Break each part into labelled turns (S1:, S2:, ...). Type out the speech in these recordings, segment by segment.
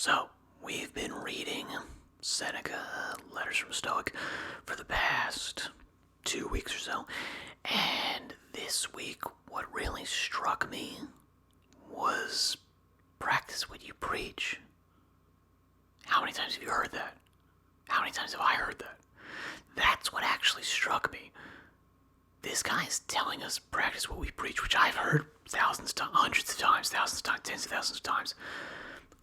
S1: So, we've been reading Seneca, Letters from a Stoic, for the past 2 weeks or so, and this week, what really struck me was practice what you preach. How many times have you heard that? How many times have I heard that? That's what actually struck me. This guy is telling us practice what we preach, which I've heard thousands of times, hundreds of times, thousands of times, tens of thousands of times.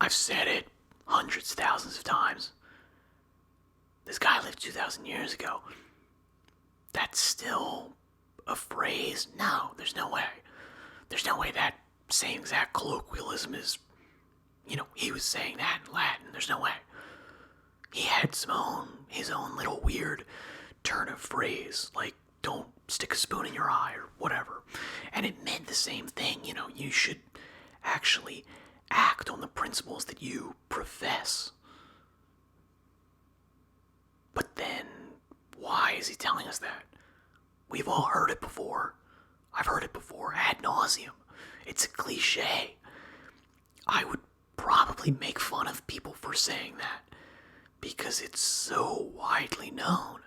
S1: I've said it hundreds, thousands of times. This guy lived 2,000 years ago. That's still a phrase? No, there's no way. There's no way that same exact colloquialism is, he was saying that in Latin. There's no way. He had his own little weird turn of phrase, like, don't stick a spoon in your eye or whatever. And it meant the same thing, you should actually act on the principles that you profess. But then, why is he telling us that? We've all heard it before. I've heard it before ad nauseum. It's a cliche. I would probably make fun of people for saying that because it's so widely known.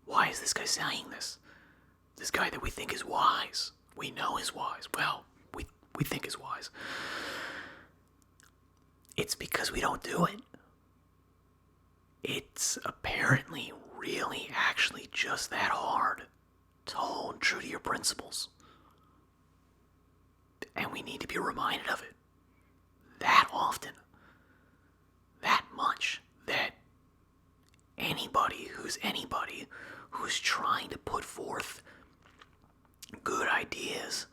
S1: Why is this guy saying this? This guy that we think is wise. We know is wise. Well, we think is wise. It's because we don't do it. It's apparently really actually just that hard to hold true to your principles. And we need to be reminded of it that often, that much, that anybody who's trying to put forth good ideas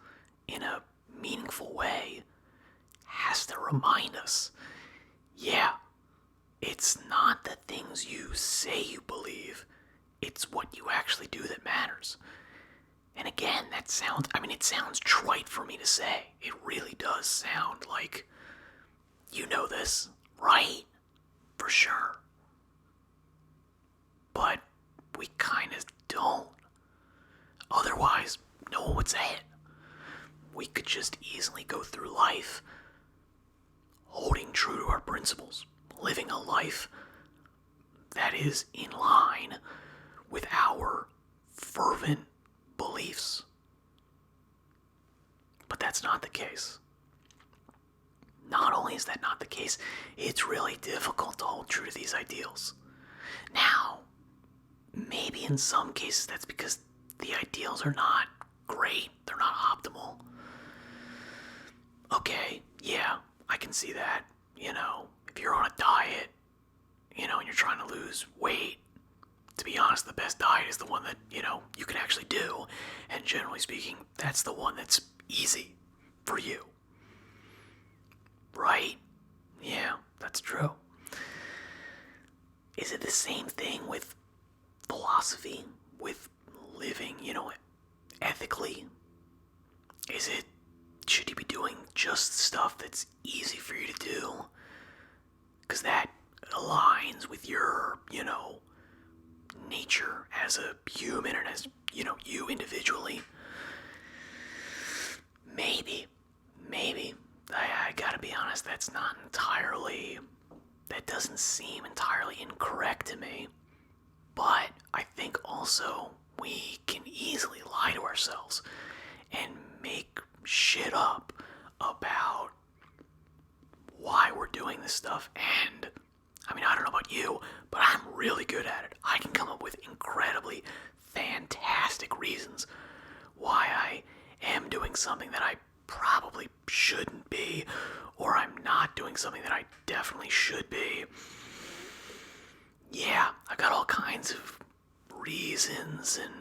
S1: in a meaningful way has to remind us, yeah, it's not the things you say you believe, it's what you actually do that matters. And again, it sounds trite for me to say. It really does sound like, you know this, right? For sure. But we kind of don't. Otherwise, no one would say it. We could just easily go through life holding true to our principles, living a life that is in line with our fervent beliefs. But that's not the case. Not only is that not the case, it's really difficult to hold true to these ideals. Now, maybe in some cases that's because the ideals are not great, they're not optimal. Okay, yeah, I can see that. If you're on a diet, and you're trying to lose weight, to be honest, the best diet is the one that, you can actually do. And generally speaking, that's the one that's easy for you. Right? Yeah, that's true. Is it the same thing with philosophy, with living, ethically? Should you be doing just stuff that's easy for you to do? Because that aligns with your, nature as a human and as, you individually. Maybe. I gotta be honest, that doesn't seem entirely incorrect to me. But I think also we can easily lie to ourselves and make shit up about why we're doing this stuff. And I don't know about you, but I'm really good at it. I can come up with incredibly fantastic reasons why I am doing something that I probably shouldn't be, or I'm not doing something that I definitely should be. Yeah, I got all kinds of reasons and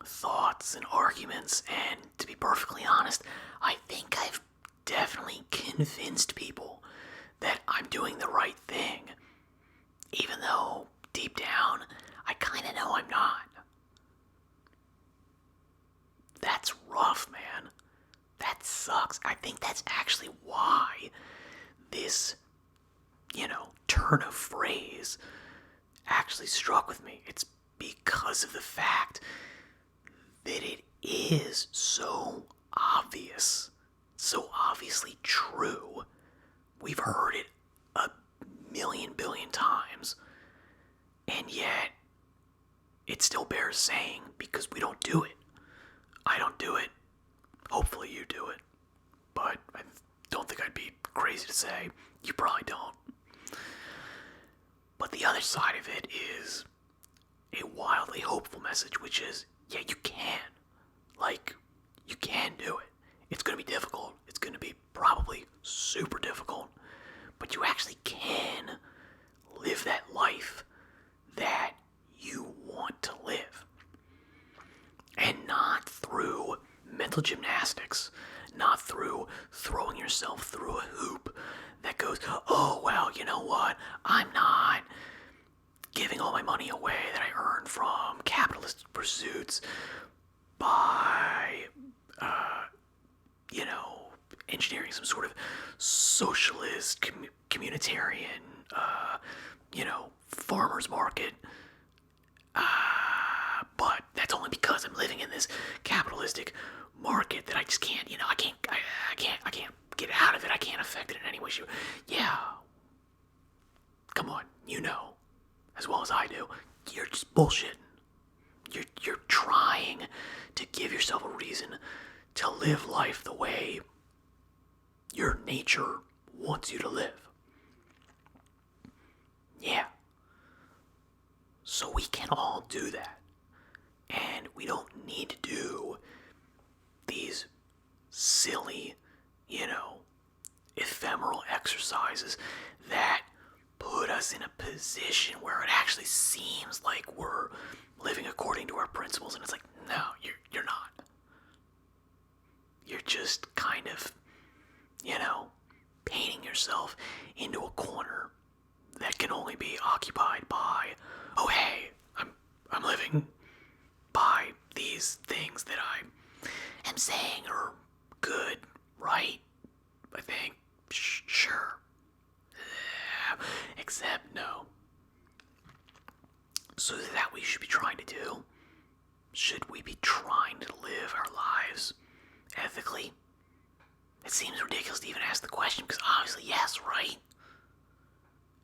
S1: thoughts and arguments, and to be perfectly honest, I think I've definitely convinced people that I'm doing the right thing, even though deep down I kind of know I'm not. That's rough, man. That sucks. I think that's actually why this, turn of phrase actually struck with me. It's because of the fact that it is so obvious, so obviously true, we've heard it a million billion times, and yet it still bears saying because we don't do it. I don't do it. Hopefully you do it. But I don't think I'd be crazy to say you probably don't. But the other side of it is a wildly hopeful message, which is, yeah, you can. Like, you can do it. It's going to be difficult. It's going to be probably super difficult. But you actually can live that life that you want to live. And not through mental gymnastics, not through throwing yourself through a hoop that goes, oh, well, you know what? I'm not giving all my money away that I earned from capitalist pursuits by, engineering some sort of socialist, communitarian, farmer's market. But that's only because I'm living in this capitalistic market that I just can't, I can't get out of it. I can't affect it in any way. Yeah. Come on, as well as I do, you're just bullshitting. You're trying to give yourself a reason to live life the way your nature wants you to live. Yeah. So we can all do that. And we don't need to do these silly, ephemeral exercises that put us in a position where it actually seems like we're living according to our principles, and it's like, no, you're not. You're just kind of, painting yourself into a corner that can only be occupied by, oh hey, I'm living by these things that I am saying are good, right? I think, sure. Except no. So is that what we should be trying to do? Should we be trying to live our lives ethically? It seems ridiculous to even ask the question, because obviously yes, right?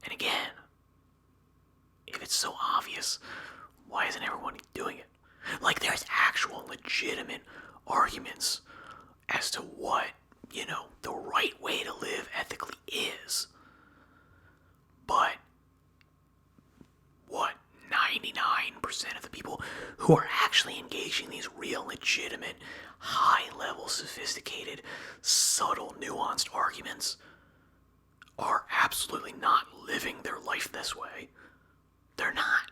S1: And again, if it's so obvious, why isn't everyone doing it? Like, there's actual legitimate arguments as to what, the right way to live ethically is. But what 99% of the people who are actually engaging these real, legitimate, high-level, sophisticated, subtle, nuanced arguments are absolutely not living their life this way. They're not.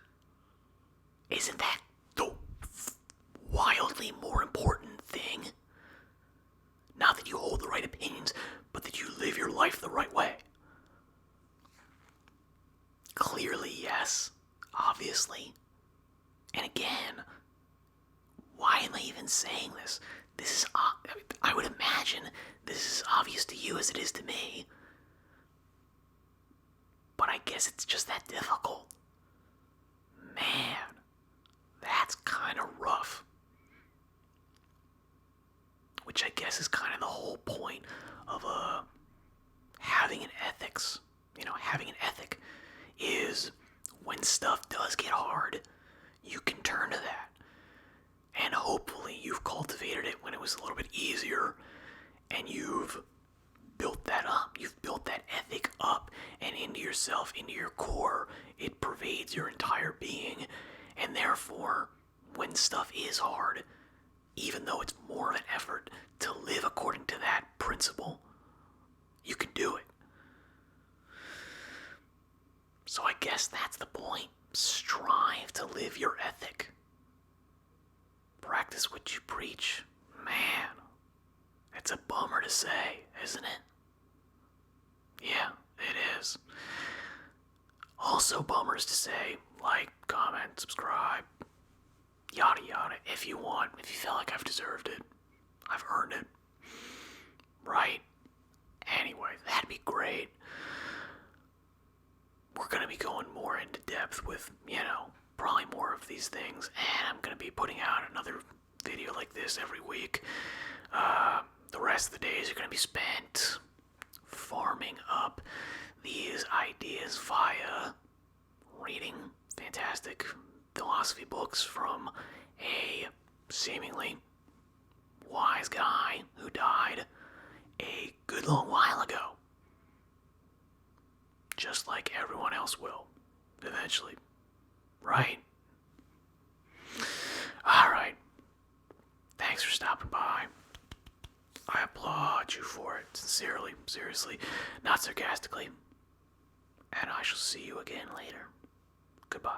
S1: Isn't that the wildly more important thing? Not that you hold the right opinions, but that you live your life the right way. Clearly, yes. Obviously. And again, why am I even saying this? This is, I would imagine this is obvious to you as it is to me. But I guess it's just that difficult. Man, that's kind of rough. Which I guess is kind of the whole point of having an ethics. Having an ethic is when stuff does get hard, you can turn to that. And hopefully you've cultivated it when it was a little bit easier, and you've built that up. You've built that ethic up and into yourself, into your core. It pervades your entire being, and therefore, when stuff is hard, even though it's more of an effort to live according to that principle, you can do it. So I guess that's the point. Strive to live your ethic. Practice what you preach. Man, it's a bummer to say, isn't it? Yeah, it is. Also bummers to say, like, comment, subscribe, yada yada, if you want, if you feel like I've deserved it. I've earned it. Right? Anyway, that'd be great. We're going to be going more into depth with, probably more of these things, and I'm going to be putting out another video like this every week. The rest of the days are going to be spent farming up these ideas via reading fantastic philosophy books from a seemingly wise guy who died a good long while ago. Just like everyone else will, eventually. Right? Alright. Thanks for stopping by. I applaud you for it, sincerely, seriously, not sarcastically. And I shall see you again later. Goodbye.